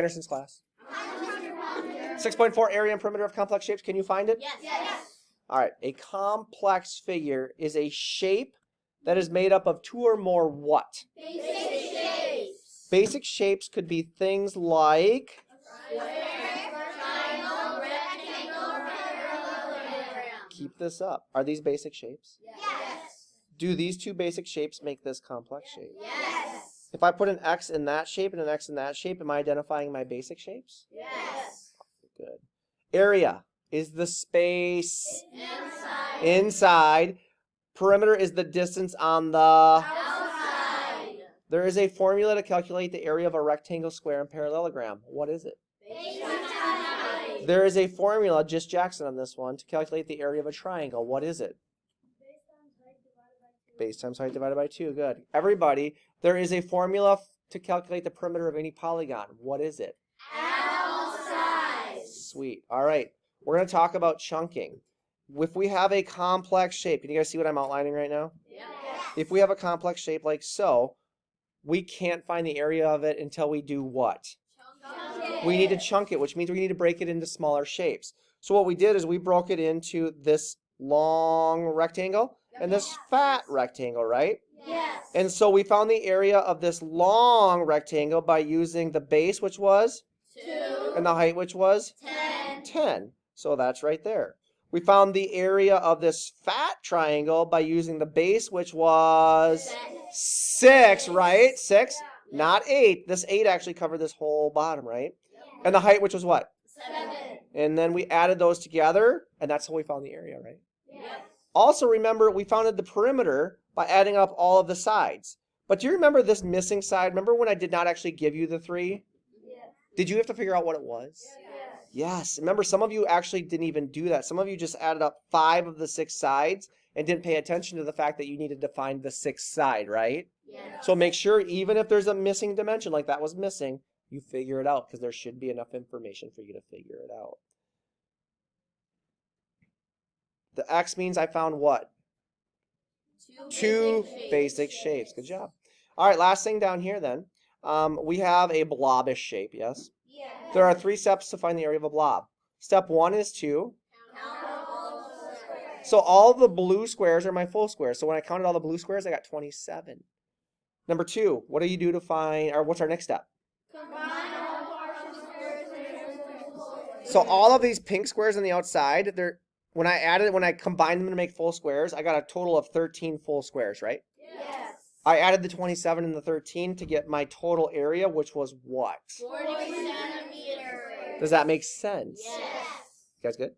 Anderson's class? 6.4 area and perimeter of complex shapes. Can you find it? Yes. All right. A complex figure is a shape that is made up of two or more what? Basic shapes. Basic shapes could be things like Triangle, rectangle, parallelogram. keep this up. Are these basic shapes? Yes. Do these two basic shapes make this complex shape? Yes. If I put an X in that shape and an X in that shape, am I identifying my basic shapes? Yes. Good. Area is the space Inside. inside. Perimeter is the distance on the... Outside. There is a formula to calculate the area of a rectangle, square, and parallelogram. What is it? Base times height. There is a formula, just Jackson on this one, to calculate the area of a triangle. What is it? Base times height divided by 2. Good. Everybody, there is a formula to calculate the perimeter of any polygon. What is it? L size. Sweet. All right. We're going to talk about chunking. If we have a complex shape, can you guys see what I'm outlining right now? Yes. If we have a complex shape like so, we can't find the area of it until we do what? We need to chunk it, which means we need to break it into smaller shapes. So what we did is we broke it into this long rectangle and this fat rectangle, right? Yes. And so we found the area of this long rectangle by using the base, which was, 2. and the height, which was 10. 10. So that's right there. We found the area of this fat triangle by using the base, which was 6, right? 6, not 8. This 8 actually covered this whole bottom, right? And the height, which was what? 7. And then we added those together, and that's how we found the area, right? Yes. Also, remember, we found the perimeter by adding up all of the sides. But do you remember this missing side? Remember when I did not actually give you the 3? Yes. Did you have to figure out what it was? Yes. Remember, some of you actually didn't even do that. Some of you just added up 5 of the 6 sides and didn't pay attention to the fact that you needed to find the 6th side, right? Yes. So make sure, even if there's a missing dimension like that was missing, you figure it out because there should be enough information for you to figure it out. The X means I found what? 2 basic shapes. Good job. All right, last thing down here then. We have a blobish shape, yes? Yes. There are 3 steps to find the area of a blob. Step 1 is to... Count all the squares. So all the blue squares are my full squares. So when I counted all the blue squares, I got 27. Number 2, what do you do to find, or what's our next step? Combine all partial squares into full squares. So all of these pink squares on the outside, when I combined them to make full squares, I got a total of 13 full squares, right? Yes. I added the 27 and the 13 to get my total area, which was what? 40 centimeters. Does that make sense? Yes. You guys good?